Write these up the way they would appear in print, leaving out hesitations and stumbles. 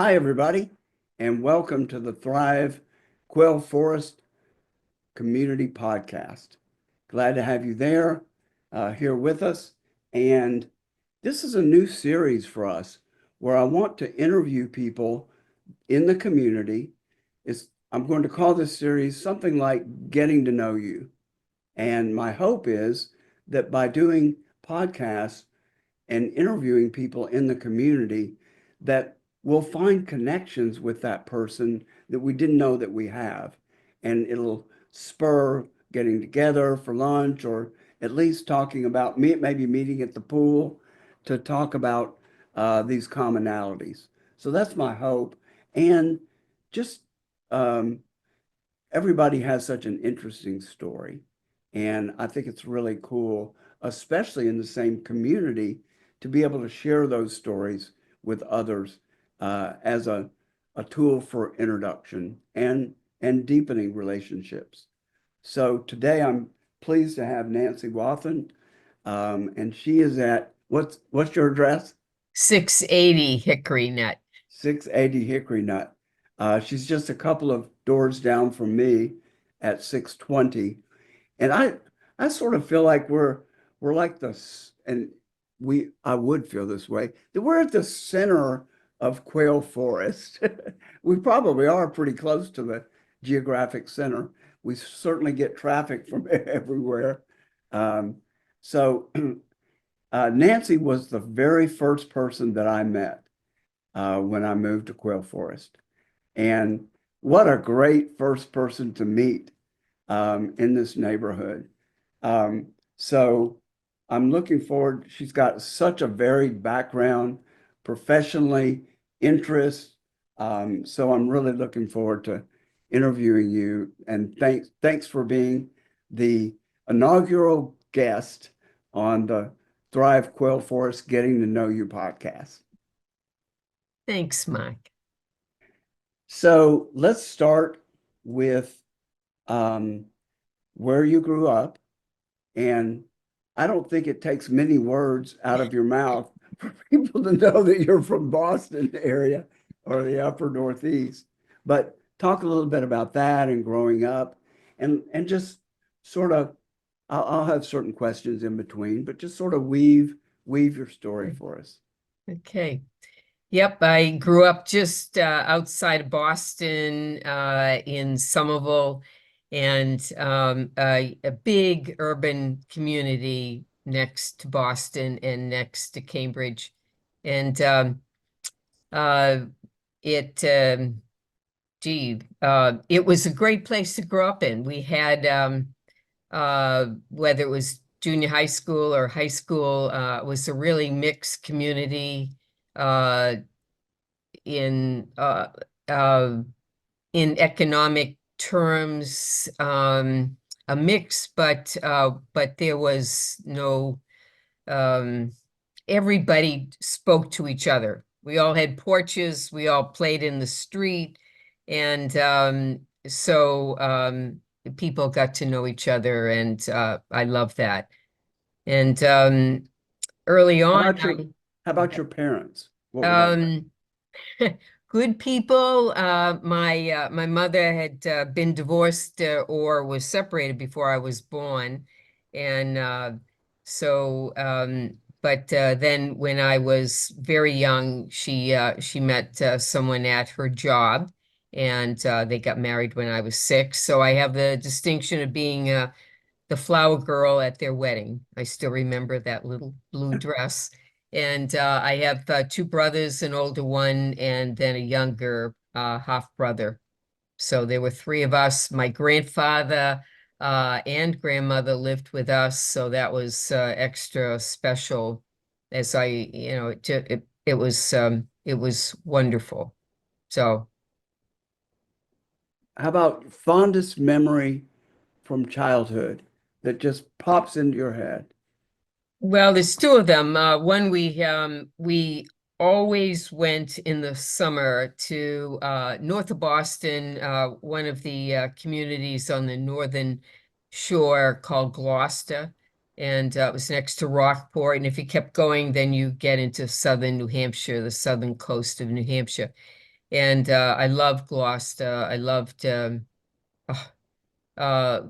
Hi, everybody, and welcome to the Thrive Quail Forest Community Podcast. Glad to have you there, here with us. And this is a new series for us where I want to interview people in the community. I'm going to call this series something like Getting to Know You. And my hope is that by doing podcasts and interviewing people in the community, that we'll find connections with that person that we didn't know that we have. And it'll spur getting together for lunch, or at least talking about maybe meeting at the pool to talk about these commonalities. So that's my hope. And just everybody has such an interesting story. And I think it's really cool, especially in the same community, to be able to share those stories with others as a tool for introduction and deepening relationships. So today I'm pleased to have Nancy Wathen, and she is at, what's your address? 680 Hickory Nut. 680 Hickory Nut. She's just a couple of doors down from me at 620. And I sort of feel like we're like this, and I would feel this way, that we're at the center of Quail Forest. We probably are pretty close to the geographic center. We certainly get traffic from everywhere. Um, so Nancy was the very first person that I met when I moved to Quail Forest. And what a great first person to meet in this neighborhood. Um, so I'm looking forward. She's got such a varied background, professionally, interests. So I'm really looking forward to interviewing you. And thanks for being the inaugural guest on the Thrive Quail Forest Getting to Know You podcast. Thanks, Mike. So let's start with where you grew up. And I don't think it takes many words out of your mouth for people to know that you're from Boston area or the upper Northeast. But talk a little bit about that and growing up, and just sort of, I'll have certain questions in between, but just sort of weave your story for us. Okay. Yep, I grew up just outside of Boston in Somerville, and a big urban community next to Boston and next to Cambridge. And uh, it, it was a great place to grow up in. We had whether it was junior high school or high school, it was a really mixed community uh, in uh, uh, in economic terms, a mix, but there was no everybody spoke to each other. We all had porches, we all played in the street, and people got to know each other, and I love that. And early How on, about your how about your parents? What were they like? um, good people. My mother had been divorced or was separated before I was born, and so but then when I was very young, she met someone at her job, and they got married when I was 6. So I have the distinction of being the flower girl at their wedding. I still remember that little blue dress. And I have 2 brothers, an older one, and then a younger half brother. So there were 3 of us. My grandfather and grandmother lived with us, so that was extra special. As it was wonderful. So. How about fondest memory from childhood that just pops into your head? Well, there's 2 of them. One we always went in the summer to north of Boston, one of the communities on the northern shore called Gloucester, and it was next to Rockport. And if you kept going, then you get into southern New Hampshire, the southern coast of New Hampshire. And I loved Gloucester. I oh, uh,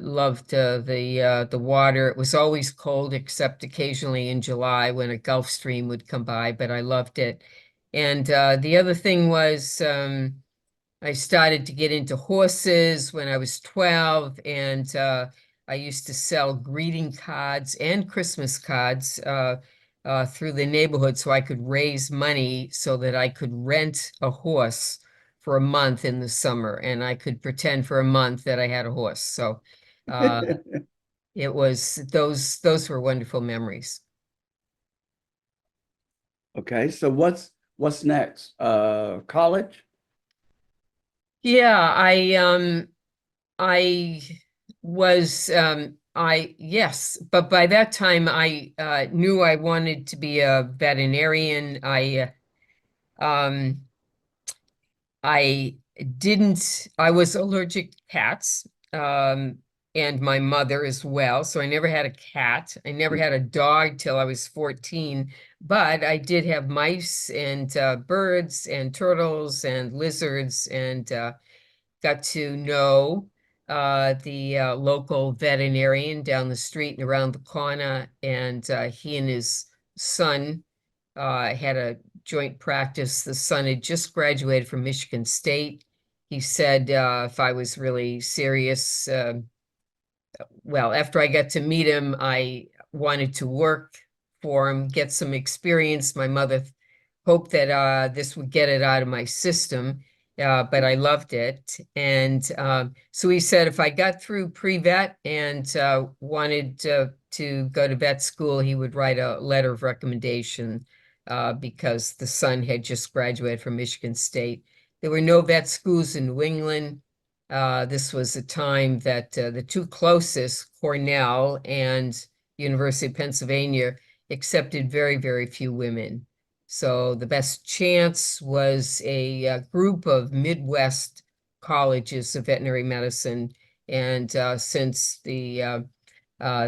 loved the water. It was always cold, except occasionally in July when a Gulf Stream would come by, but I loved it. And the other thing was I started to get into horses when I was 12, and I used to sell greeting cards and Christmas cards through the neighborhood so I could raise money so that I could rent a horse for a month in the summer, and I could pretend for a month that I had a horse. So uh, it was those were wonderful memories. Okay, so what's next? College? Yeah, I was I yes, but by that time I knew I wanted to be a veterinarian. Um I didn't I was allergic to cats, and my mother as well. So I never had a cat. I never had a dog till I was 14, but I did have mice and birds and turtles and lizards, and got to know the local veterinarian down the street and around the corner, and he and his son had a joint practice. The son had just graduated from Michigan State. He said if I was really serious, well, after I got to meet him, I wanted to work for him, get some experience. My mother hoped that this would get it out of my system, but I loved it. And so he said if I got through pre-vet and wanted to go to vet school, he would write a letter of recommendation because the son had just graduated from Michigan State. There were no vet schools in New England. This was a time that the two closest, Cornell and University of Pennsylvania, accepted very, very few women. So the best chance was a, group of Midwest colleges of veterinary medicine. And since the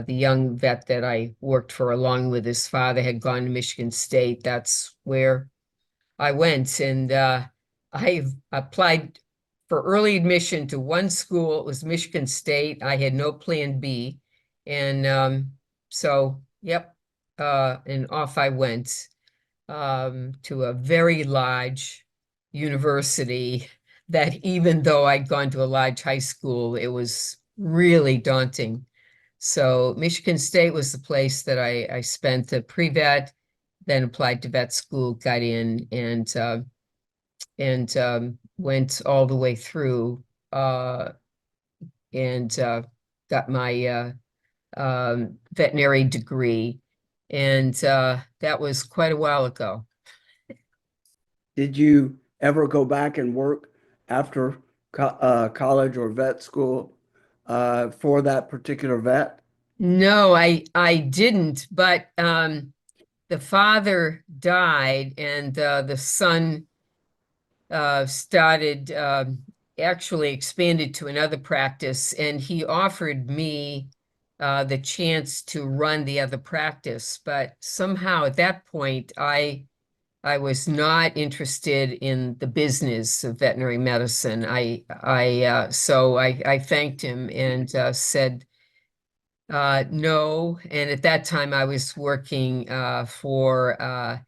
young vet that I worked for, along with his father, had gone to Michigan State, that's where I went, and I applied for early admission to one school. It was Michigan State. I had no plan B. And so, yep, and off I went to a very large university that, even though I'd gone to a large high school, it was really daunting. So Michigan State was the place that I spent the pre-vet, then applied to vet school, got in, and went all the way through uh, and got my veterinary degree. And that was quite a while ago. Did you ever go back and work after college or vet school for that particular vet? No, I didn't, but the father died, and the son started actually expanded to another practice, and he offered me the chance to run the other practice. But somehow at that point, I was not interested in the business of veterinary medicine. I thanked him and said no. And at that time, I was working for a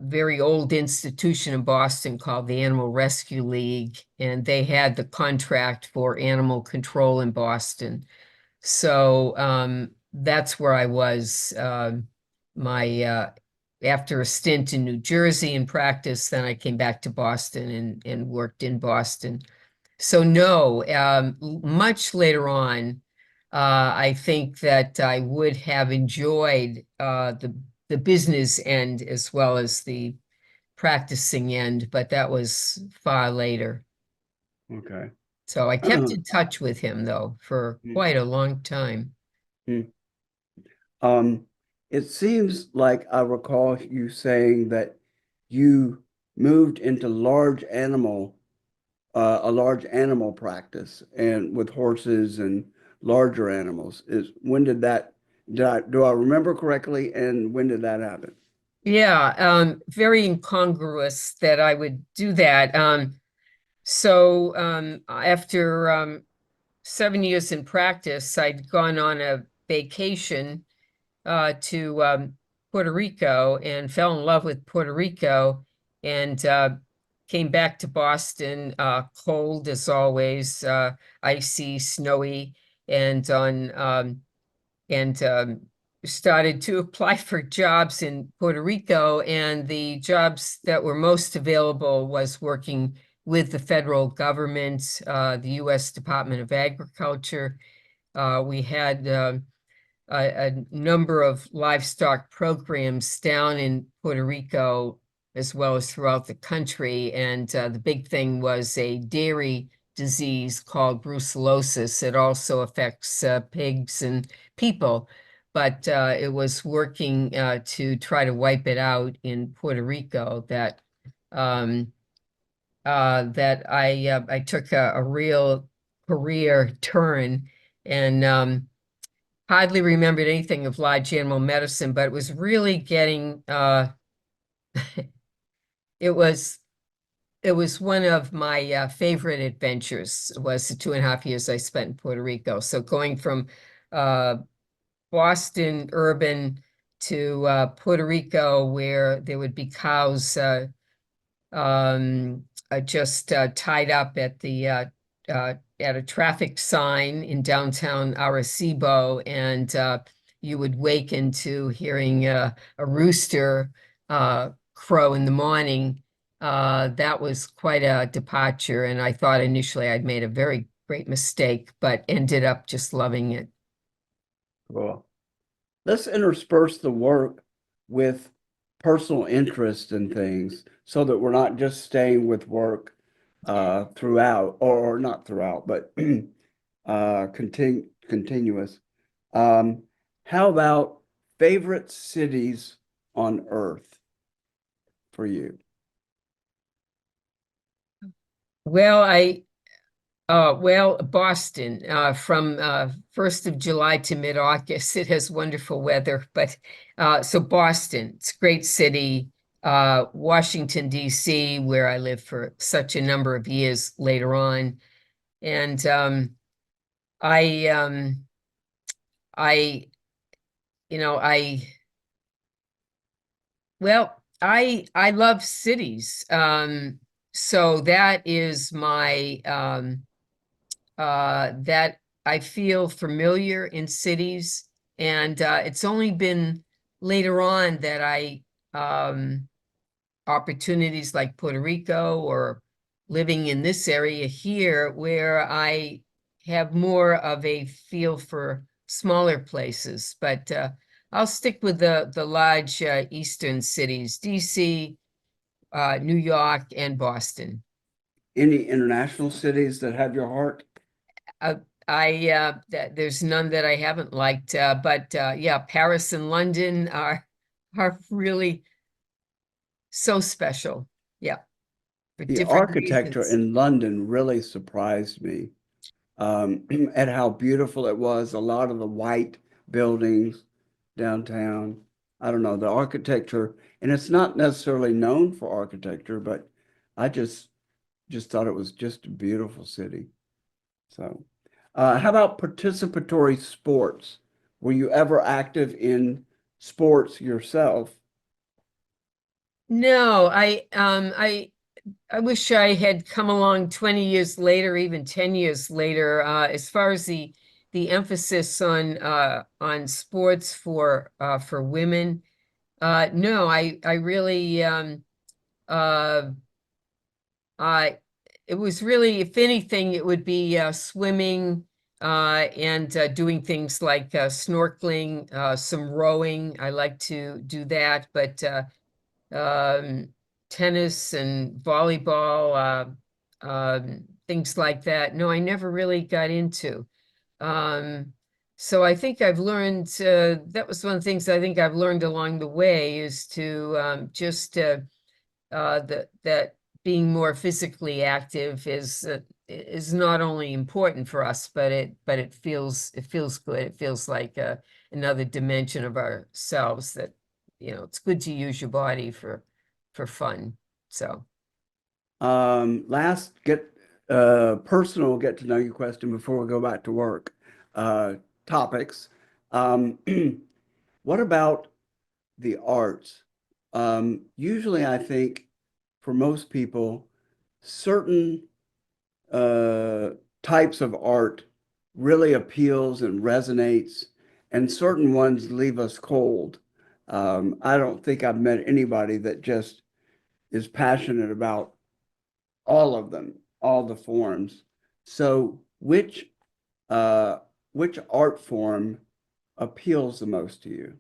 very old institution in Boston called the Animal Rescue League, and they had the contract for animal control in Boston. So that's where I was. My After a stint in New Jersey in practice, then I came back to Boston and worked in Boston. So no, much later on, I think that I would have enjoyed the business end as well as the practicing end, but that was far later. Okay. So I kept in touch with him though for quite a long time. Um, it seems like I recall you saying that you moved into a large animal practice and with horses and larger animals. Do I remember correctly? And when did that happen? Yeah, very incongruous that I would do that. After 7 years in practice, I'd gone on a vacation to Puerto Rico and fell in love with Puerto Rico and came back to Boston, cold as always, icy, snowy, and on and started to apply for jobs in Puerto Rico. And the jobs that were most available was working with the federal government, the U.S. Department of Agriculture. We had a number of livestock programs down in Puerto Rico as well as throughout the country. And the big thing was a dairy disease called brucellosis. It also affects pigs and people, but it was working to try to wipe it out in Puerto Rico um, that I took a real career turn and hardly remembered anything of large animal medicine, but it was really getting it was it was one of my favorite adventures was the 2.5 years I spent in Puerto Rico. So going from uh, Boston urban to Puerto Rico, where there would be cows just tied up at a traffic sign in downtown Arecibo, and you would wake into hearing a rooster crow in the morning. That was quite a departure, and I thought initially I'd made a very great mistake, but ended up just loving it. Cool. Let's intersperse the work with personal interest in things so that we're not just staying with work throughout, or not throughout, but continuous. Um, how about favorite cities on earth for you? Well, Boston, from 1st of July to mid-August, it has wonderful weather. But so Boston, it's a great city. Washington, D.C., where I lived for such a number of years later on. And I, I, you know, I love cities. So that is my that I feel familiar in cities, and it's only been later on that I opportunities like Puerto Rico or living in this area here where I have more of a feel for smaller places. But I'll stick with the large eastern cities, DC, New York, and Boston. Any international cities that have your heart? Uh, there's none that I haven't liked, but yeah, Paris and London are really so special. Yeah, for The different architecture reasons. in London really surprised me at how beautiful it was. A lot of the white buildings downtown. I don't know, the architecture, and it's not necessarily known for architecture, but I just thought it was just a beautiful city. So, how about participatory sports? Were you ever active in sports yourself? No, I wish I had come along 20 years later, even 10 years later, as far as the emphasis on sports for women. No, I really uh Uh, it was really, if anything, it would be swimming and doing things like snorkeling, some rowing. I like to do that, but tennis and volleyball, things like that. No, I never really got into. Um, so I think I've learned, that was one of the things I think I've learned along the way is to just that being more physically active is not only important for us, but it feels good. It feels like another dimension of ourselves that it's good to use your body for fun. So, Last personal get to know you question before we go back to work. Uh, Topics. Um, what about the arts? Usually, I think for most people, certain uh, types of art really appeals and resonates, and certain ones leave us cold. I don't think I've met anybody that just is passionate about all of them, all the forms. So, uh, which art form appeals the most to you?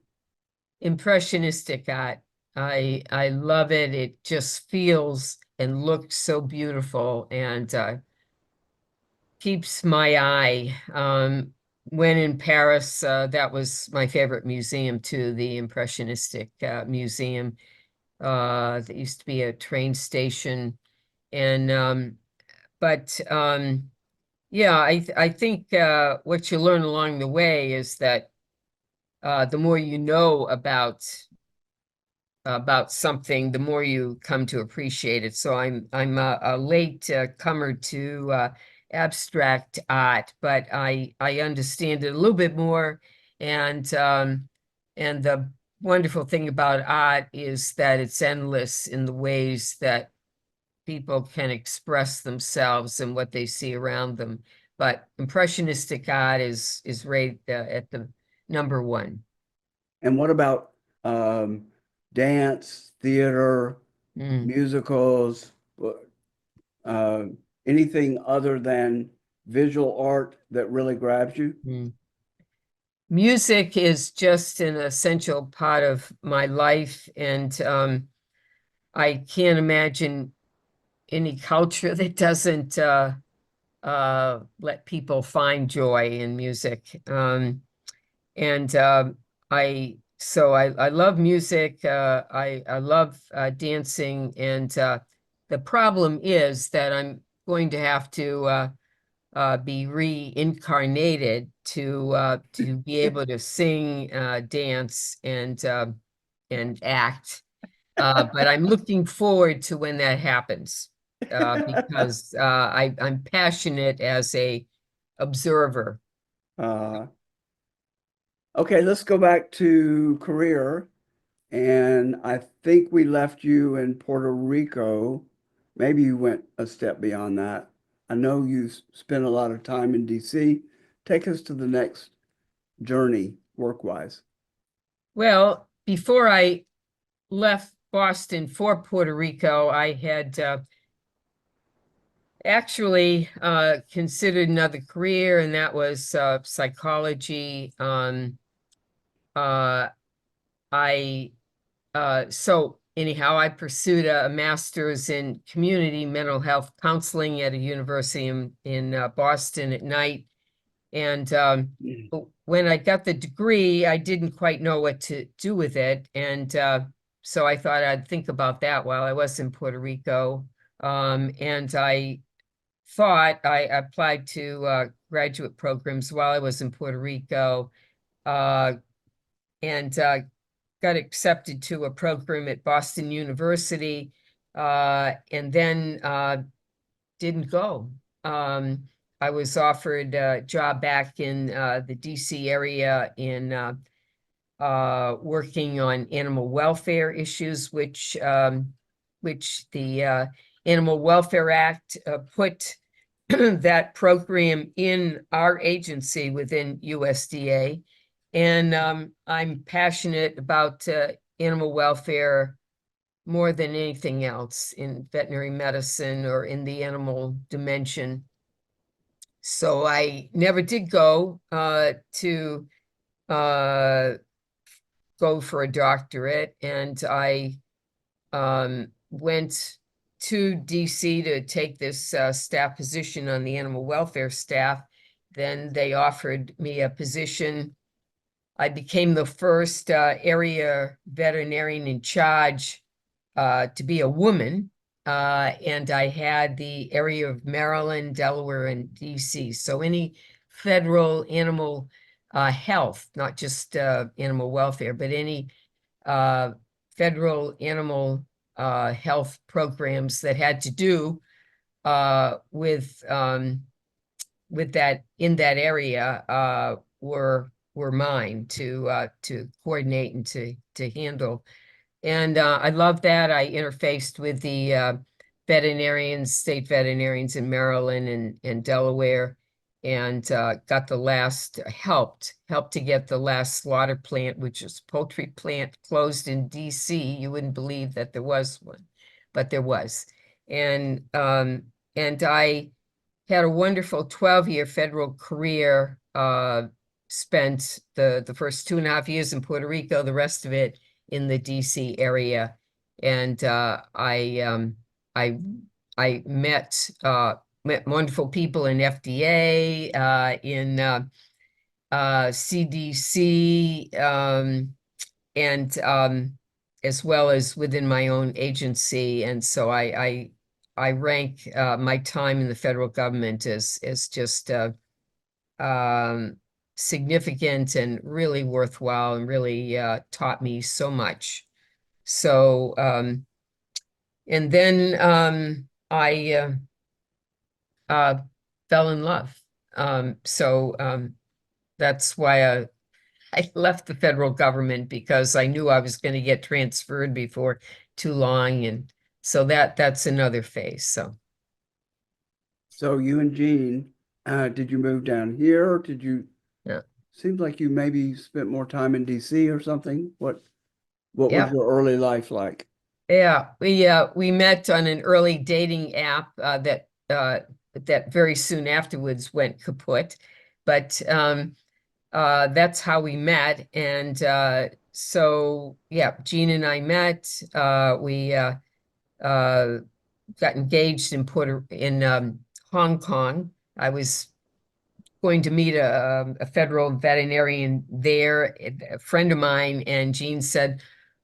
impressionistic art. I love it. It just feels and looks so beautiful and keeps my eye. When in Paris, that was my favorite museum too, the Impressionistic Museum. That used to be a train station. And but yeah, I think what you learn along the way is that the more you know about something, the more you come to appreciate it. So I'm a late comer to abstract art, but I understand it a little bit more. And the wonderful thing about art is that it's endless in the ways that people can express themselves and what they see around them. But impressionistic art is right at the number one. And what about um, dance, theater, Mm, musicals, uh, anything other than visual art that really grabs you? mm. Music is just an essential part of my life, and I can't imagine any culture that doesn't let people find joy in music. And I love music. I love dancing, and the problem is that I'm going to have to be reincarnated to be able to sing, dance, and act. But I'm looking forward to when that happens because I'm passionate as a observer. Uh, okay, let's go back to career. And I think we left you in Puerto Rico. Maybe you went a step beyond that. I know you spent a lot of time in DC. Take us to the next journey work-wise. Well, before I left Boston for Puerto Rico, I had actually considered another career, and that was psychology. Uh, I So anyhow, I pursued a master's in community mental health counseling at a university in Boston at night. And when I got the degree, I didn't quite know what to do with it. And so I thought I'd think about that while I was in Puerto Rico. And I thought I applied to graduate programs while I was in Puerto Rico, uh, and got accepted to a program at Boston University, and then didn't go. Um, I was offered a job back in the DC area in working on animal welfare issues, which the Animal Welfare Act put that program in our agency within USDA. And I'm passionate about animal welfare more than anything else in veterinary medicine or in the animal dimension. So I never did to uh, go for a doctorate, and I went to DC to take this staff position on the animal welfare staff. Then they offered me a position. I became the first area veterinarian in charge to be a woman. And I had the area of Maryland, Delaware, and DC. So any federal animal health, not just animal welfare, but any uh, federal animal health programs that had to do with that in that area were mine to coordinate and to handle. And I love that. I interfaced with the veterinarians, state veterinarians in Maryland and Delaware, and got the last helped to get the last slaughter plant, which is poultry plant, closed in DC. You wouldn't believe that there was one, but there was. And I had a wonderful 12-year federal career, spent the first 2.5 years in Puerto Rico, the rest of it in the DC area. And I met wonderful people in FDA, in CDC, and as well as within my own agency. And so I rank my time in the federal government as just um, significant and really worthwhile, and really taught me so much. So and then I uh, fell in love. That's why I left the federal government, because I knew I was going to get transferred before too long, and so that's another phase. So So you and Jean, did you move down here, or did you? yeah, Seems like you maybe spent more time in DC or something. What was yeah, your early life like? yeah. We met on an early dating app that very soon afterwards went kaput, but that's how we met. And so yeah, Jean and I met. We got engaged in Hong Kong. I was going to meet a federal veterinarian there, a friend of mine, and Jean said,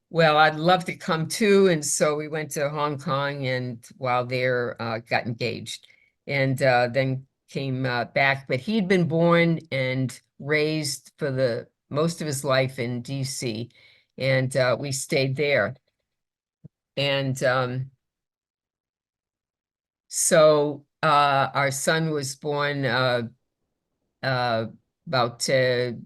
well, I'd love to come too. And so we went to Hong Kong, and while there, got engaged, and then came back. But he'd been born and raised for the most of his life in DC, and we stayed there. And so our son was born uh, about 2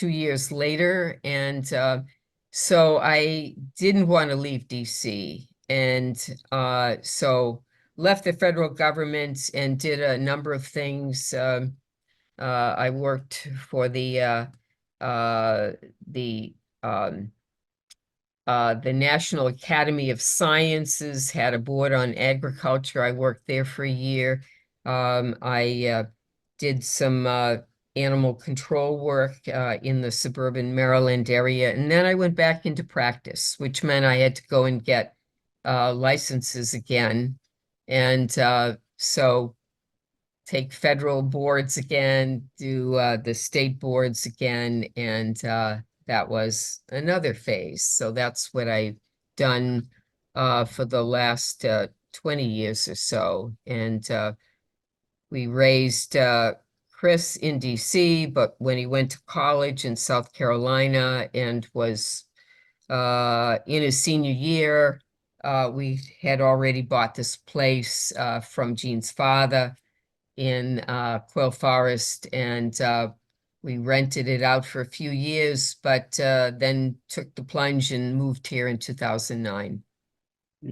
years later. And so I didn't want to leave DC. And so left the federal government and did a number of things. I worked for uh, the um, the National Academy of Sciences, had a board on agriculture. I worked there for a year. I did some animal control work in the suburban Maryland area. And then I went back into practice, which meant I had to go and get licenses again. And so take federal boards again, do the state boards again, and that was another phase. So that's what I've done for the last 20 years or so. And we raised Chris in DC, but when he went to college in South Carolina and was in his senior year, we had already bought this place from Jean's father in Quail Forest, and we rented it out for a few years, but then took the plunge and moved here in 2009.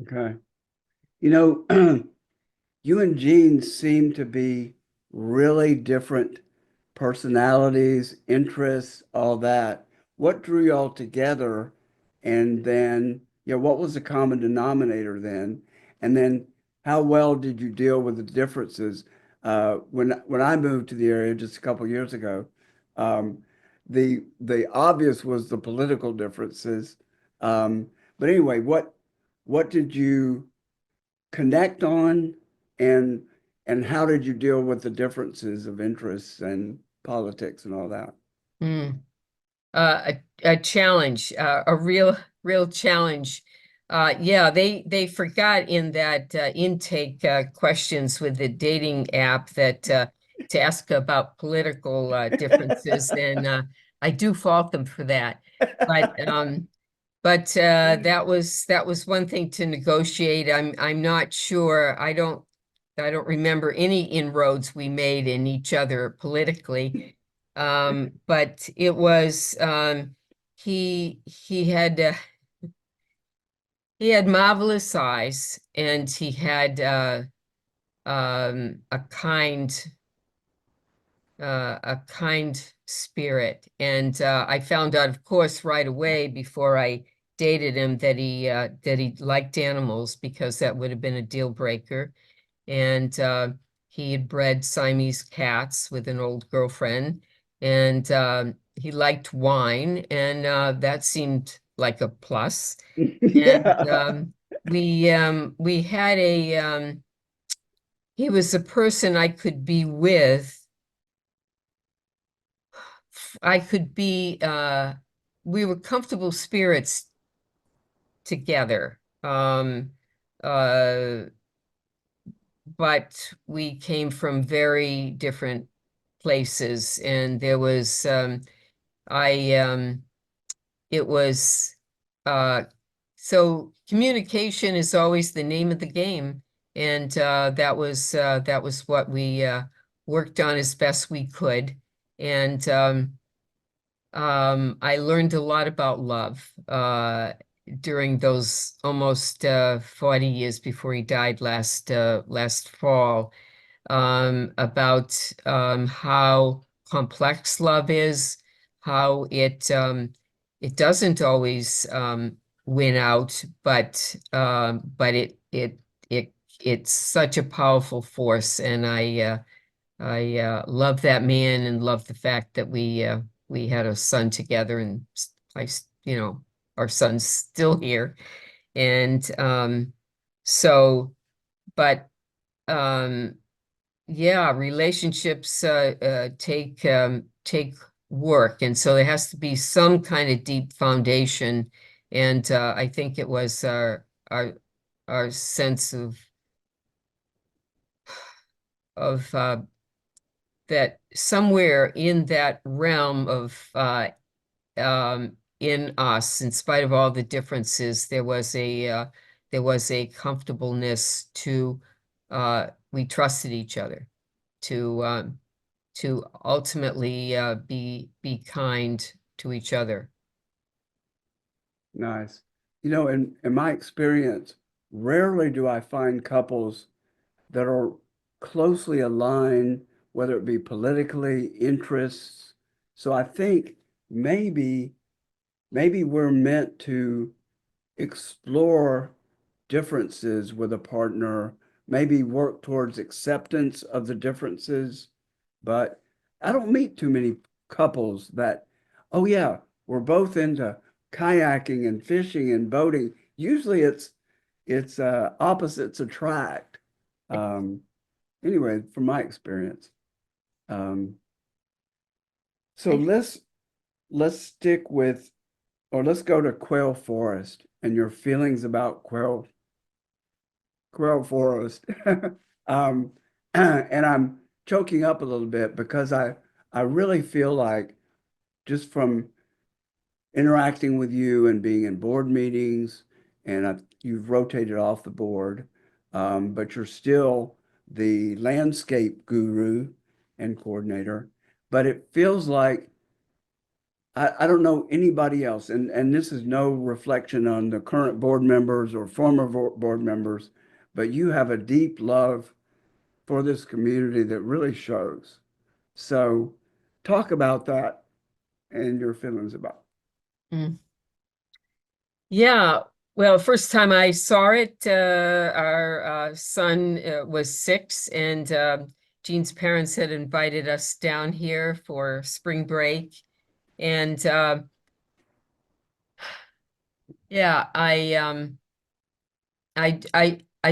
Okay. You know, you and Jean seem to be really different personalities, interests, all that. What drew y'all together? And then, yeah, what was the common denominator then? And then how well did you deal with the differences? When I moved to the area just a couple of years ago, um, the obvious was the political differences. But anyway, what did you connect on, and how did you deal with the differences of interests and politics and all that? Mm. A challenge, a real challenge. Yeah, they forgot in that intake questions with the dating app that to ask about political differences, and I do fault them for that. But But that was one thing to negotiate. I'm not sure. I don't remember any inroads we made in each other politically. But it was he had marvelous eyes, and he had a kind spirit. And I found out, of course, right away before I dated him that he liked animals, because that would have been a deal breaker. And he had bred Siamese cats with an old girlfriend, and he liked wine, and that seemed like a plus. And Yeah. we had he was a person I could be with. I could be, we were comfortable spirits together. Uh, but we came from very different places, and there was, I, it was, uh, so communication is always the name of the game. And that was what we worked on as best we could. And I learned a lot about love during those almost 40 years before he died last fall, about how complex love is, how it doesn't always win out, but it's such a powerful force. And I love that man, and love the fact that we had a son together, and you know, our son's still here. And so, but um, yeah, relationships take work, and so there has to be some kind of deep foundation. And I think it was our sense of that somewhere in that realm of in us, in spite of all the differences, there was a comfortableness to we trusted each other to ultimately be kind to each other. Nice. You know, in my experience, rarely do I find couples that are closely aligned, whether it be politically, interests. So I think maybe maybe we're meant to explore differences with a partner, maybe work towards acceptance of the differences. But I don't meet too many couples that, oh yeah, we're both into kayaking and fishing and boating. Usually it's opposites attract. Um, anyway, from my experience. Um, so I, let's stick with, or let's go to Quail Forest and your feelings about Quail Forest. Um, and I'm choking up a little bit because I really feel like, just from interacting with you and being in board meetings, and you've rotated off the board, but you're still the landscape guru and coordinator. But it feels like I don't know anybody else, and this is no reflection on the current board members or former board members, but you have a deep love for this community that really shows. So talk about that and your feelings about mm. Yeah, well, first time I saw it, our son was 6, and Jean's parents had invited us down here for spring break. And yeah, I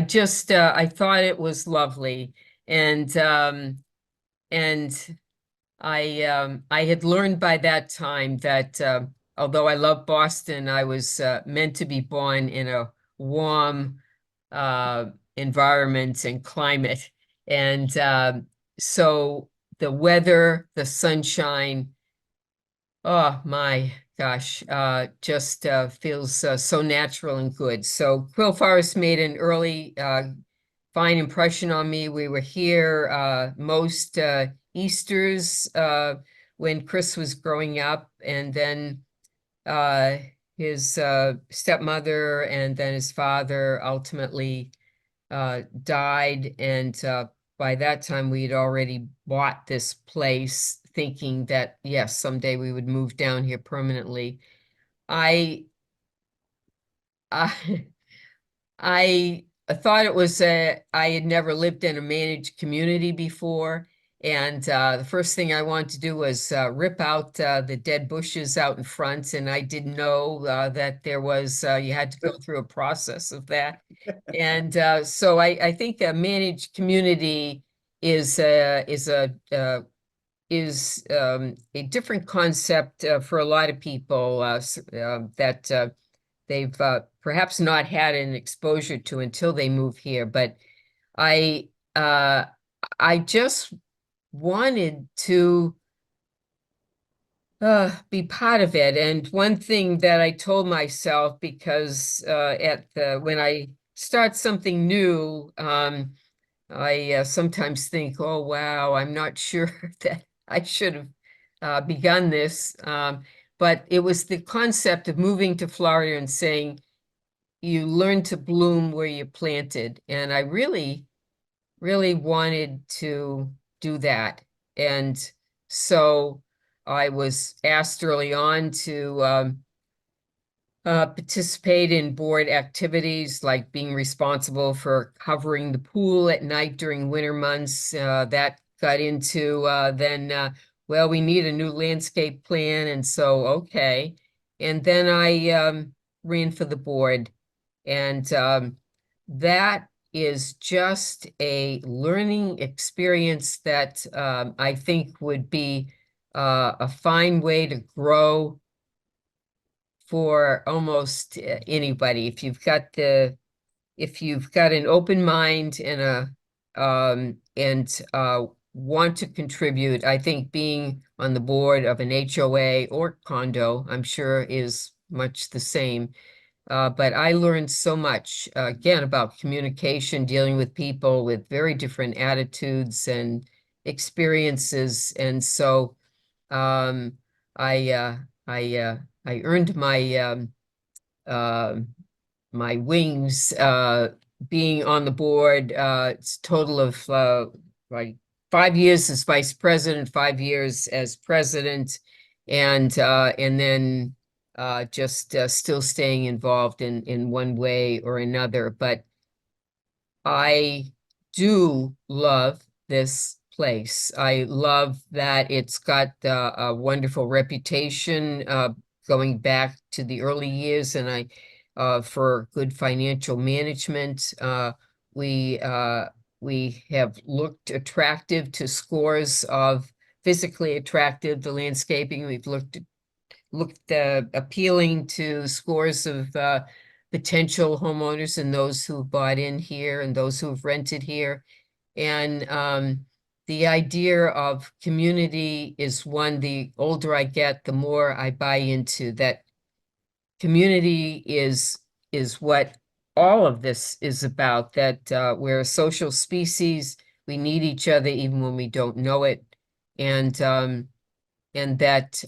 just I thought it was lovely. And and I had learned by that time that although I love Boston, I was meant to be born in a warm uh, environment and climate. And so the weather, the sunshine, Oh my gosh, just feels so natural and good. So Quail Forest made an early fine impression on me. We were here most Easters when Chris was growing up, and then uh, his stepmother and then his father ultimately died. And by that time, we had already bought this place, thinking that, yes, someday we would move down here permanently. I, I, I thought it was I had never lived in a managed community before. And the first thing I wanted to do was rip out the dead bushes out in front. And I didn't know that there was, you had to go through a process of that. And so I think a managed community is a different concept for a lot of people that they've perhaps not had an exposure to until they move here. But I uh, I just wanted to be part of it. And one thing that I told myself, because at the when I start something new, I sometimes think, oh wow, I'm not sure that I should have begun this. But it was the concept of moving to Florida and saying you learn to bloom where you're planted. And I really, really wanted to do that. And so I was asked early on to participate in board activities like being responsible for covering the pool at night during winter months. That got into then, well, we need a new landscape plan. And so, okay. And then I ran for the board. And that is just a learning experience that I think would be a fine way to grow for almost anybody. If you've got an open mind and want to contribute, I think being on the board of an HOA or condo, I'm sure is much the same. But I learned so much, again, about communication, dealing with people with very different attitudes and experiences. And so um, I, uh, I, uh, I earned uh, my wings being on the board. It's a total of like 5 years as vice president, 5 years as president, and then just still staying involved in one way or another. But I do love this place. I love that it's got a wonderful reputation going back to the early years, and for good financial management. We uh, we have looked attractive to scores of physically attractive. The landscaping we've looked appealing to scores of potential homeowners and those who bought in here and those who've rented here. And the idea of community is one, the older I get, the more I buy into that community is what all of this is about, that we're a social species, we need each other even when we don't know it. And and that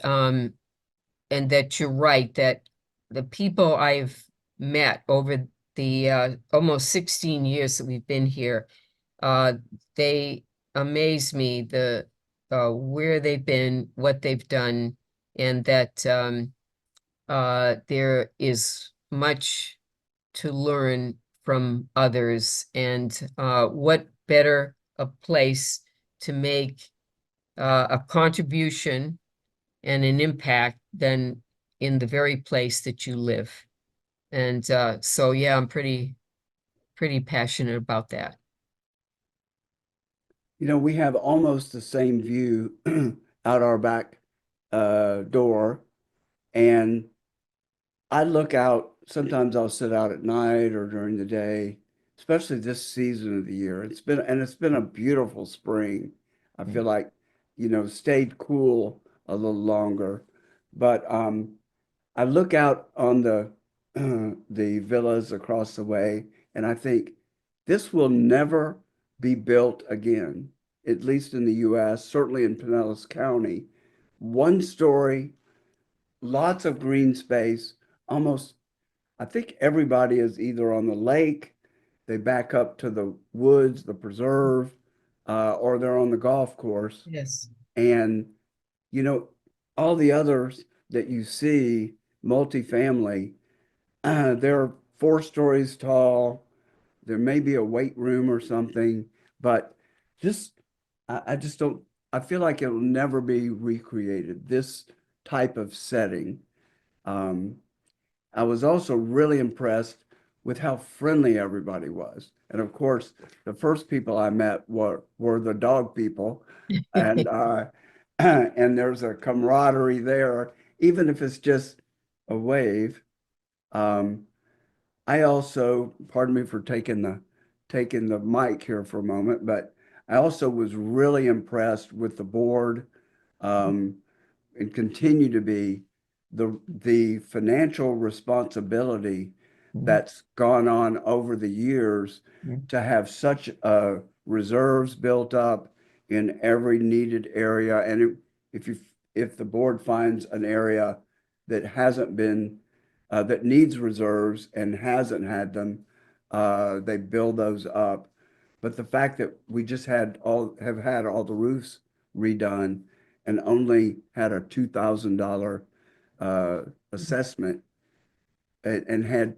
and that you're right, that the people I've met over the almost 16 years that we've been here, uh, they amaze me, the where they've been, what they've done, and that there is much to learn from others. And what better a place to make a contribution and an impact than in the very place that you live. And so, yeah, I'm pretty passionate about that. You know, we have almost the same view out our back door. And I look out, sometimes I'll sit out at night or during the day, especially this season of the year. It's been a beautiful spring. I feel like, stayed cool a little longer, but I look out on the villas across the way, and I think this will never be built again, at least in the U.S., certainly in Pinellas County. One story, lots of green space, almost, I think everybody is either on the lake, they back up to the woods, the preserve, or they're on the golf course. Yes. And, you know, all the others that you see, multifamily, they're 4 stories tall. There may be a weight room or something, but just, I just don't, I feel like it'll never be recreated, this type of setting. Um, I was also really impressed with how friendly everybody was. And of course, the first people I met were the dog people. And and there's a camaraderie there, even if it's just a wave. Um, I also, pardon me for taking the mic here for a moment, but I also was really impressed with the board. Um, and continue to be the financial responsibility Mhm. that's gone on over the years to have such reserves built up in every needed area. And if the board finds an area that hasn't been that needs reserves and hasn't had them, they build those up. But the fact that we just have had all the roofs redone and only had a $2,000 assessment and had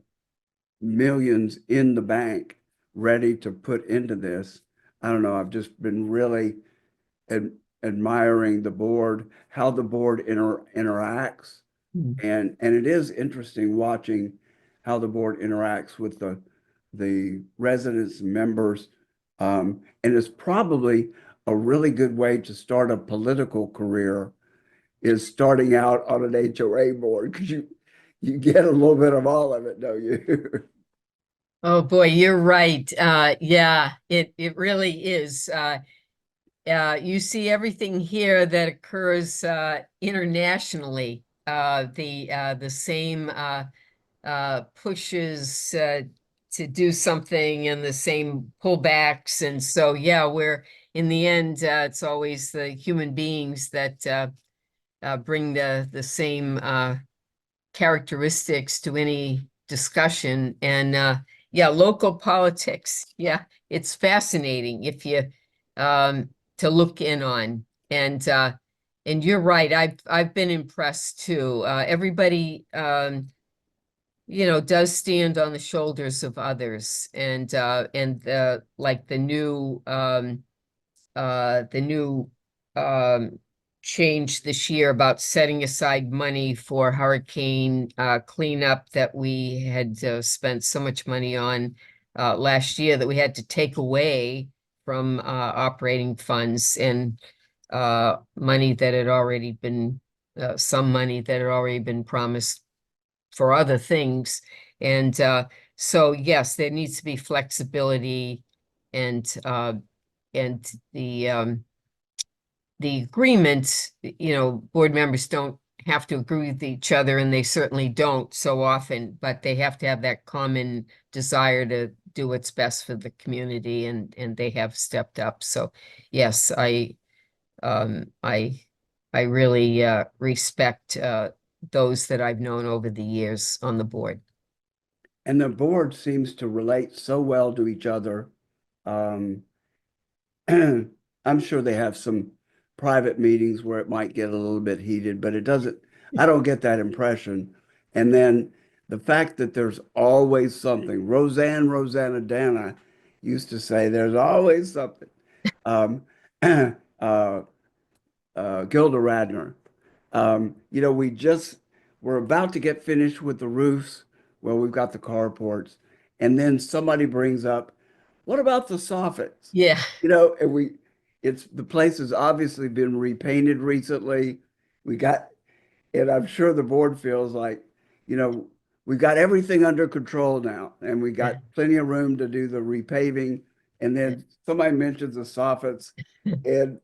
millions in the bank ready to put into this. I don't know. I've just been really ad admiring the board, how the board interacts. Mhm. And it is interesting watching how the board interacts with the residents and members. And it's probably a really good way to start a political career is starting out on an HOA board because you get a little bit of all of it, don't you? Oh boy, you're right. Yeah, it really is. You see everything here that occurs internationally. The same pushes to do something and the same pullbacks, and so yeah, we're in the end, it's always the human beings that bring the same characteristics to any discussion. And yeah, local politics. Yeah, it's fascinating if you to look in on. And you're right. I've been impressed too. Everybody does stand on the shoulders of others. And like the new change this year about setting aside money for hurricane cleanup that we had spent so much money on last year that we had to take away from operating funds, and money that had already been some money that had already been promised for other things. And so yes, there needs to be flexibility, and and the agreements, board members don't have to agree with each other, and they certainly don't so often, but they have to have that common desire to do what's best for the community, and they have stepped up. So yes, um I I really respect those that I've known over the years on the board. And the board seems to relate so well to each other. Um, I'm sure they have some private meetings where it might get a little bit heated, but I don't get that impression. And then the fact that there's always something. Rosanna Dana used to say, there's always something. Um, uh, Gilda Radner. We're about to get finished with the roofs. Well, we've got the carports. And then somebody brings up, what about the soffits? Yeah. And the place has obviously been repainted recently. We got, and I'm sure the board feels like, you know, we got everything under control now, and we Yeah. got plenty of room to do the repaving. And then somebody mentions the soffits, and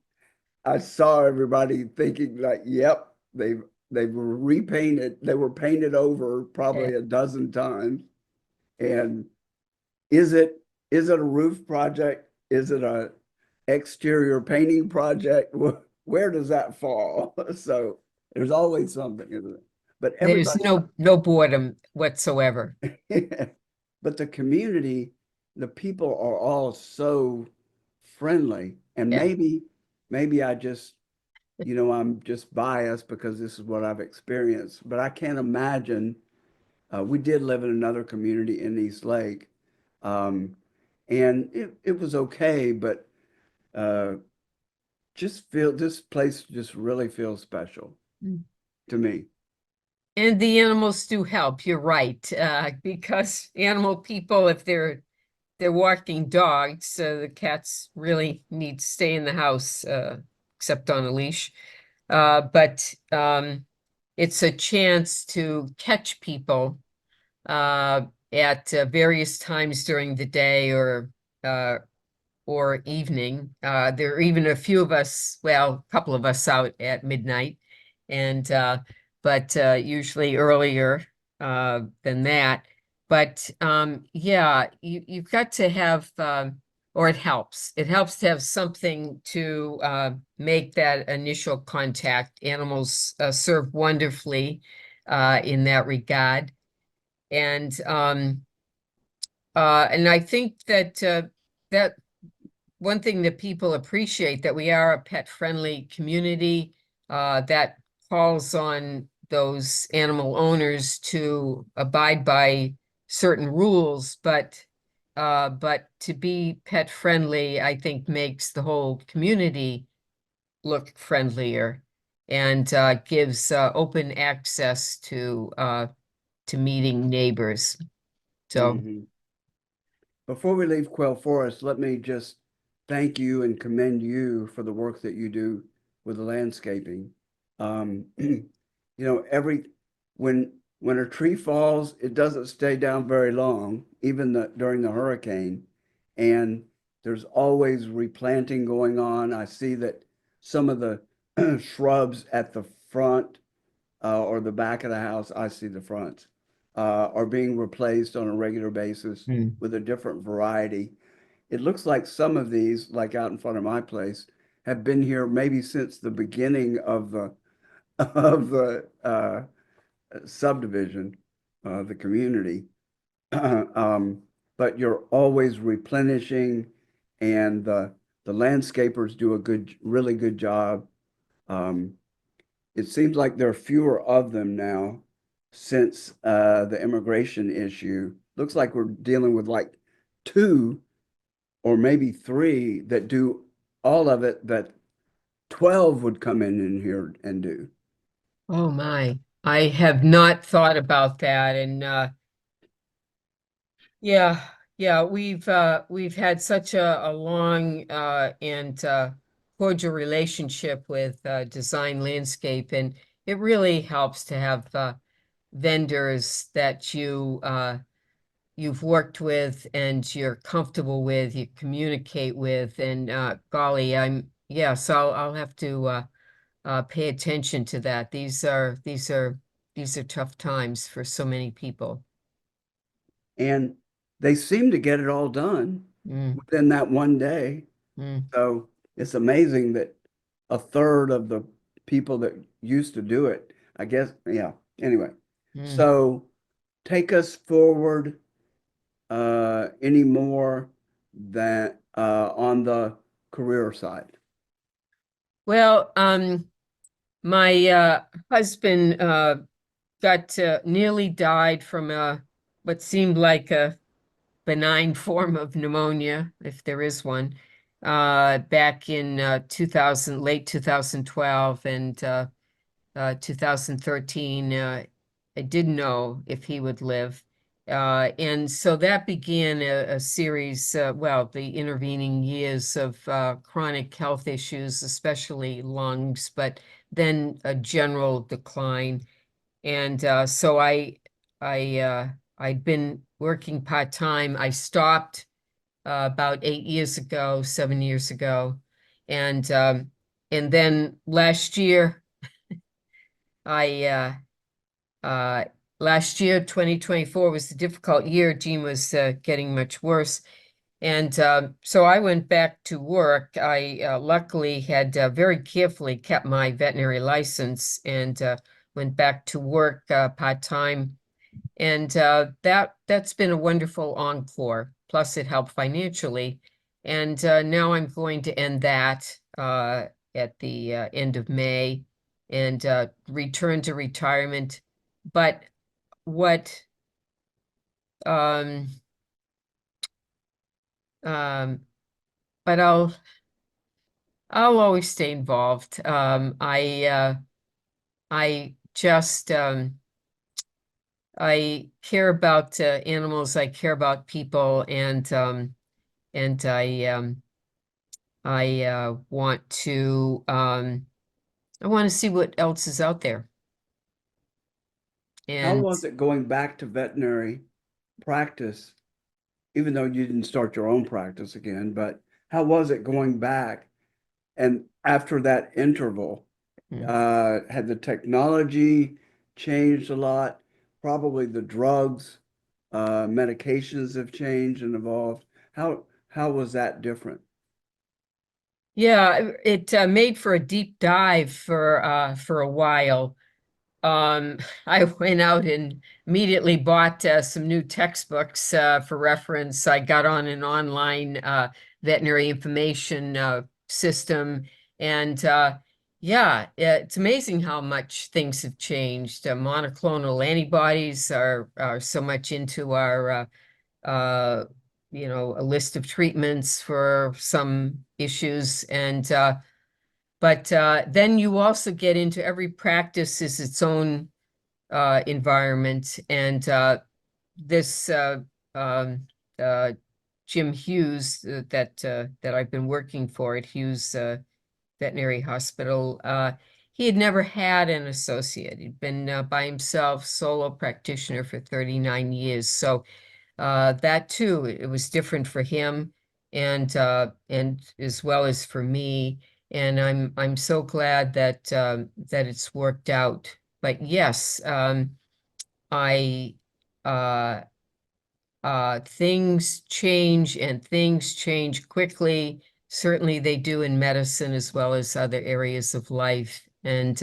I saw everybody thinking like, yep, they've They were repainted. They were painted over Yeah. probably a dozen times. And is it is it a roof project? Is it a exterior painting project? Where does that fall? So there's always something, isn't it? But There's everybody, no boredom whatsoever. but the community, the people are all so friendly. And Yeah. maybe I just, I'm just biased because this is what I've experienced. But I can't imagine. We did live in another community in East Lake, um, and it was okay, but uh, just feel this place just really feels special Mm. to me. And the animals do help, you're right, because animal people, if they're walking dogs, so the cats really need to stay in the house, except on a leash. But it's a chance to catch people at various times during the day uh, or evening. There are even a few of us, well, a couple of us out at midnight, and but usually earlier than that. But yeah, you've got to have, or it helps. It helps to have something to make that initial contact. Animals serve wonderfully in that regard, and I think that that one thing that people appreciate, that we are a pet-friendly community that calls on those animal owners to abide by certain rules, but to be pet-friendly, I think makes the whole community look friendlier and gives open access to meeting neighbors. So, Mhm. Before we leave Quail Forest, let me just thank you and commend you for the work that you do with the landscaping. Every when a tree falls, it doesn't stay down very long, even during the hurricane. And there's always replanting going on. I see that some of the shrubs at the front or the back of the house, I see the front, are being replaced on a regular basis mm. with a different variety. It looks like some of these, like out in front of my place, have been here maybe since the beginning of the of the subdivision, the community. Um, but you're always replenishing, and the landscapers do a really good job. Um, it seems like there are fewer of them now since the immigration issue. Looks like we're dealing with like two or maybe three that do all of it that 12 would come in here and do. Oh my, I have not thought about that. And yeah, yeah, we've had such a long and cordial relationship with Design Landscape, and it really helps to have vendors that you've worked with and you're comfortable with, you communicate with, and golly, so I'll have to pay attention to that. These are tough times for so many people. And they seem to get it all done Mm, within that one day. mm, So it's amazing that a third of the people that used to do it, I guess, yeah. Anyway, mm. so take us forward any more than on the career side. Well, my husband got nearly died from what seemed like a benign form of pneumonia, if there is one, back in 2000, late 2012 and 2013. I didn't know if he would live. And so that began a series, well, the intervening years of chronic health issues, especially lungs, but then a general decline. And so I, I'd been working part-time. I stopped about 8 years ago, 7 years ago. And then last year, I last year, 2024 was a difficult year. Jean was getting much worse. And so I went back to work. I luckily had very carefully kept my veterinary license and went back to work part-time. And that's been a wonderful encore. Plus, it helped financially. And now I'm going to end that at the end of May and return to retirement. But what um, um, but I'll always stay involved. I just I care about animals. I care about people, and I I want to see what else is out there. How And was it going back to veterinary practice, even though you didn't start your own practice again, but how was it going back? And after that interval, mm, had the technology changed a lot? Probably the drugs, medications have changed and evolved. How was that different? yeah, it made for a deep dive for a while. I went out and immediately bought some new textbooks for reference. I got on an online veterinary information system, and yeah, it's amazing how much things have changed. Monoclonal antibodies are so much into our a list of treatments for some issues, and but then you also get into every practice is its own environment. And this um, uh, Jim Hughes that I've been working for at Hughes Veterinary Hospital, he had never had an associate. He'd been by himself, solo practitioner for 39 years. So that too, it was different for him and as well as for me. And I'm so glad that that it's worked out. But yes, I uh things change and things change quickly. Certainly they do in medicine as well as other areas of life. And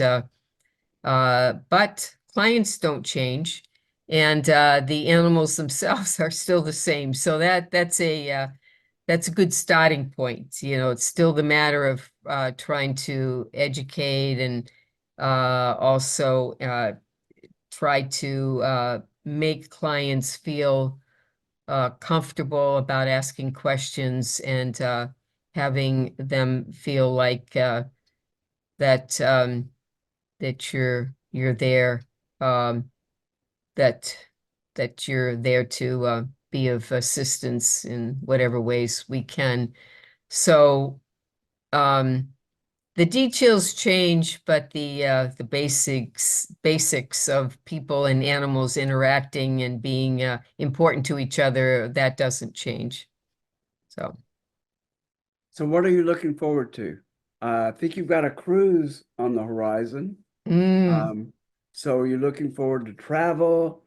but clients don't change, and the animals themselves are still the same. So that's a good starting point. You know, it's still the matter of trying to educate and also try to make clients feel comfortable about asking questions and having them feel like that that you're there, um, that that you're there to be of assistance in whatever ways we can. So um, the details change, but the basics of people and animals interacting and being important to each other, that doesn't change. So So what are you looking forward to? I think you've got a cruise on the horizon. mm. Um, so you're looking forward to travel.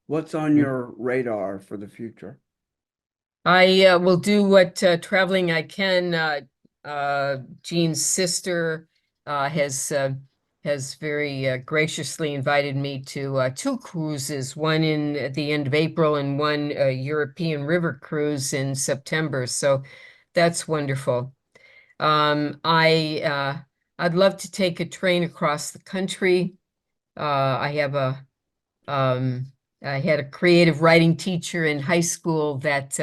What's on your radar for the future? I will do what traveling I can. Jean's sister has very graciously invited me to two cruises, one in at the end of April and one European river cruise in September. So that's wonderful. I'd love to take a train across the country. I have a um, I had a creative writing teacher in high school that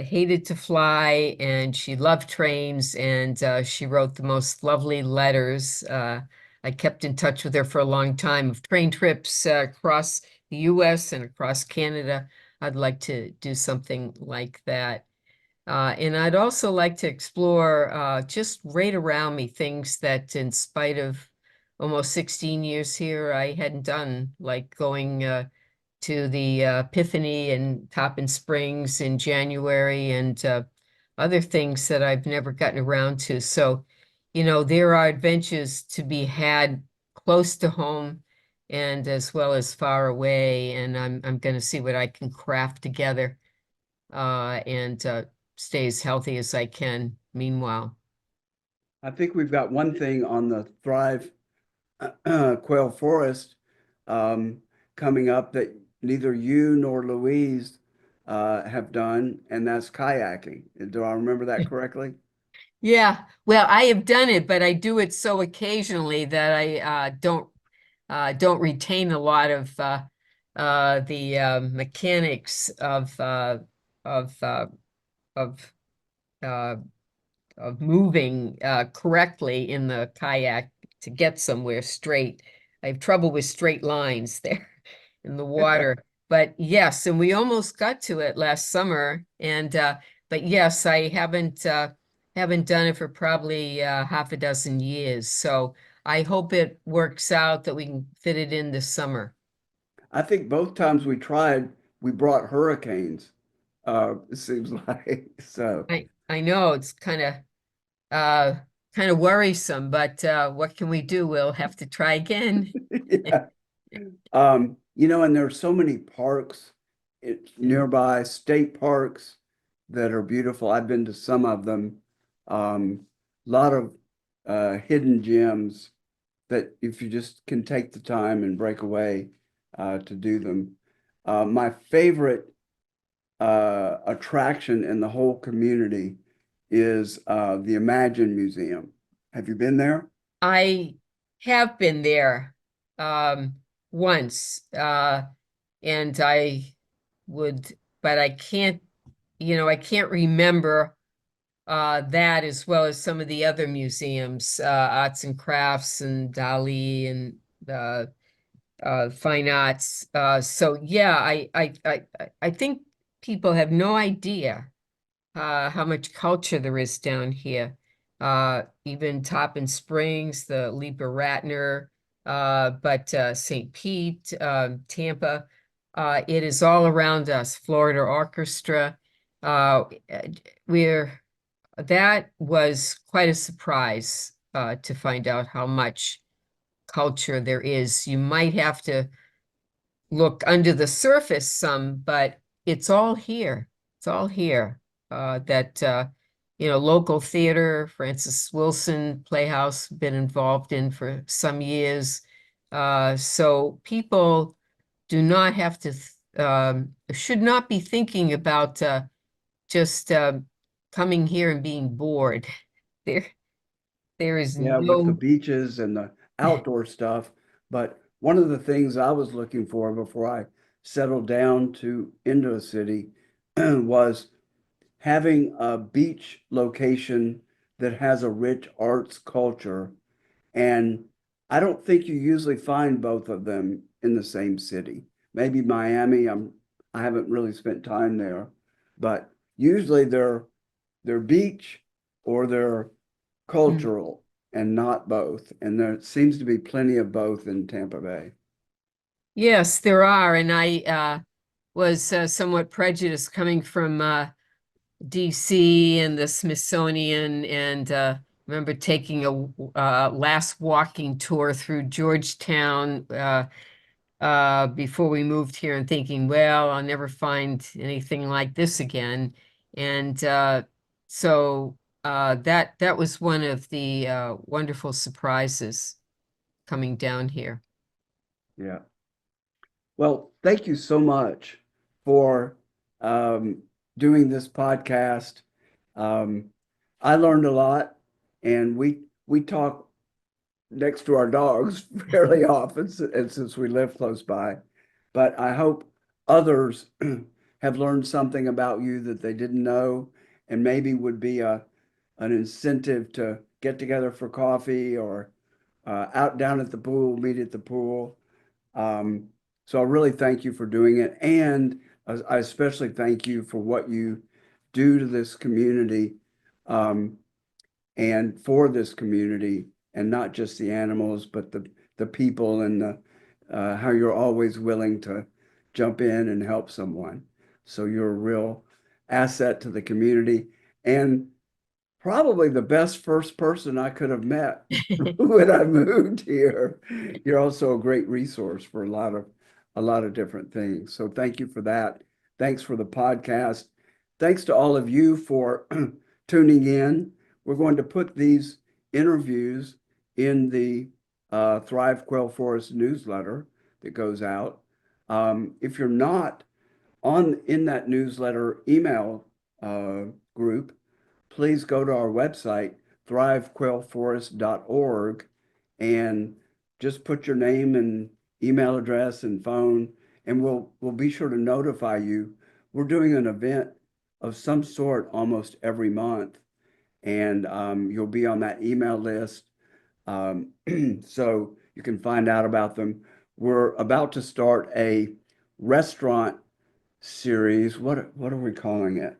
hated to fly, and she loved trains, and she wrote the most lovely letters. I kept in touch with her for a long time of train trips across the U.S. and across Canada. I'd like to do something like that. And I'd also like to explore just right around me things that, in spite of almost 16 years here, I hadn't done, like going to the Epiphany and Tarpon Springs in January and other things that I've never gotten around to. So there are adventures to be had close to home and as well as far away. And I'm going to see what I can craft together and stay as healthy as I can meanwhile. I think we've got one thing on the Thrive Quail Forest um, coming up that neither you nor Louise have done, and that's kayaking. Do I remember that correctly? Yeah, well, I have done it, but I do it so occasionally that I don't retain a lot of the mechanics of uh, of uh, of moving correctly in the kayak to get somewhere straight. I have trouble with straight lines there in the water. But yes, and we almost got to it last summer. And but yes, I haven't done it for probably half a dozen years. So I hope it works out that we can fit it in this summer. I think both times we tried, we brought hurricanes. It seems like so. I know it's uh kind of worrisome, but what can we do? We'll have to try again. Yeah. And there are so many parks Yeah. nearby, state parks that are beautiful. I've been to some of them. A lot of hidden gems that if you just can take the time and break away to do them. My favorite attraction in the whole community is the Imagine Museum. Have you been there? I have been there um once and I would but I can't remember that as well as some of the other museums, arts and crafts and Dali and uh fine arts. So yeah, I think people have no idea how much culture there is down here. Even Tarpon Springs, the Lipa Ratner, but St. Pete, Tampa, it is all around us. Florida Orchestra. Uh, we're That was quite a surprise to find out how much culture there is. You might have to look under the surface some, but it's all here. It's all here. That Local theater, Francis Wilson Playhouse, been involved in for some years. So people do not have to should not be thinking about just coming here and being bored. There, there is Yeah, with the no. beaches and the outdoor stuff. But one of the things I was looking for before I settled down to into a city was having a beach location that has a rich arts culture. And I don't think you usually find both of them in the same city. Maybe Miami, I haven't really spent time there, but usually they're beach or they're Mm. cultural and not both. And there seems to be plenty of both in Tampa Bay. Yes, there are, and I was somewhat prejudiced coming from DC and the Smithsonian, and remember taking a last walking tour through Georgetown before we moved here, and thinking, well, I'll never find anything like this again. And that was one of the wonderful surprises coming down here. Yeah. Well, thank you so much for um, doing this podcast. Um, I learned a lot, and we talk next to our dogs fairly often, and since we live close by. But I hope others have learned something about you that they didn't know, and maybe would be an incentive to get together for coffee or out down at the pool, meet at the pool. Um, so I really thank you for doing it. And I especially thank you for what you do to this community um, and for this community, and not just the animals, but the people and how you're always willing to jump in and help someone. So you're a real asset to the community. And probably the best first person I could have met when I moved here. You're also a great resource for a lot of different things. So thank you for that. Thanks for the podcast. Thanks to all of you for tuning in. We're going to put these interviews in the Thrive Quail Forest newsletter that goes out. If you're not on in that newsletter email group, please go to our website, thrivequailforest.org, and just put your name and email address and phone, and we'll be sure to notify you. We're doing an event of some sort almost every month, and you'll be on that email list, so you can find out about them. We're about to start a restaurant series. What are we calling it?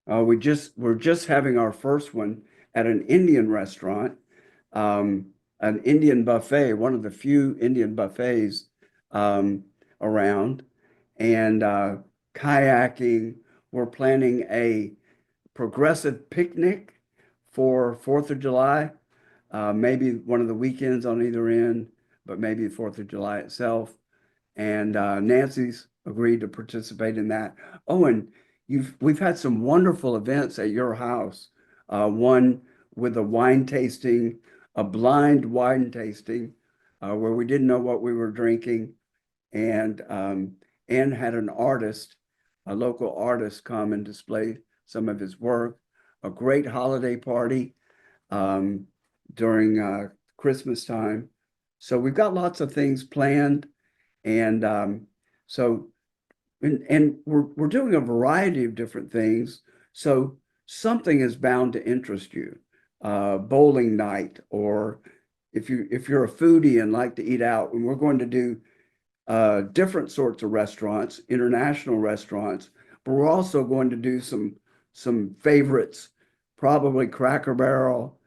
We're just having our first one at an Indian restaurant, an Indian buffet, one of the few Indian buffets around, and kayaking. We're planning a progressive picnic for 4th of July, maybe one of the weekends on either end, but maybe 4th of July itself. And Nancy's agreed to participate in that. Oh, and we've had some wonderful events at your house. One with a wine tasting, a blind wine tasting, where we didn't know what we were drinking, and Ann had an artist, a local artist, come and display some of his work. A great holiday party during Christmas time. So we've got lots of things planned, and so and we're doing a variety of different things. So something is bound to interest you. Bowling night, or if you're a foodie and like to eat out, and we're going to do different sorts of restaurants, international restaurants, but we're also going to do some favorites, probably Cracker Barrel.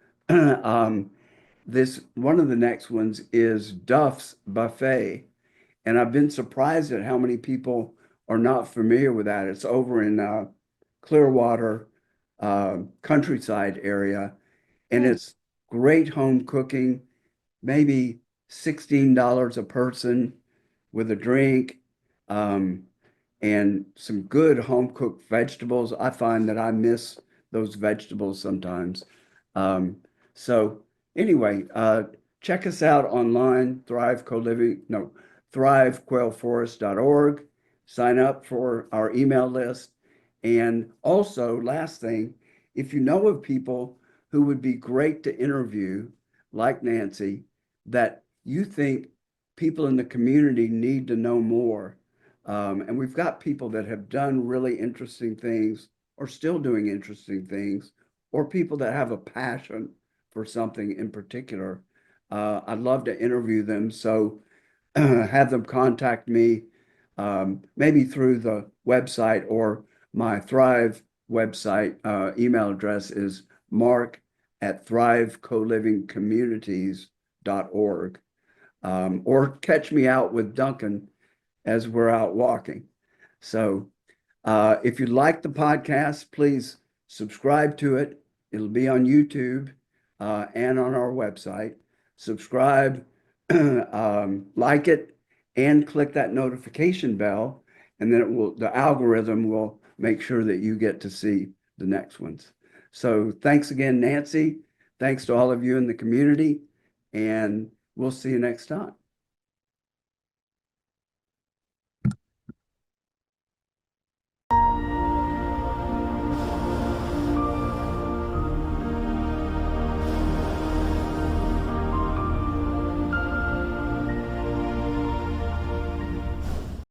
This one of the next ones is Duff's Buffet, and I've been surprised at how many people are not familiar with that. It's over in Clearwater, countryside area, and Hmm. it's great home cooking, maybe $16 a person with a drink, um, and some good home cooked vegetables. I find that I miss those vegetables sometimes. Um, so anyway, check us out online, Thrive Co-Living, no, thrivequailforest.org. Sign up for our email list. And also, last thing, if you know of people who would be great to interview, like Nancy, that you think people in the community need to know more. And we've got people that have done really interesting things or still doing interesting things, or people that have a passion for something in particular. I'd love to interview them. So have them contact me, maybe through the website or my Thrive website. Email address is mark@thrivecolivingcommunities.org, or catch me out with Duncan as we're out walking. So if you like the podcast, please subscribe to it. It'll be on YouTube and on our website. Subscribe, like it, and click that notification bell, and then the algorithm will make sure that you get to see the next ones. So thanks again, Nancy. Thanks to all of you in the community, and we'll see you next time.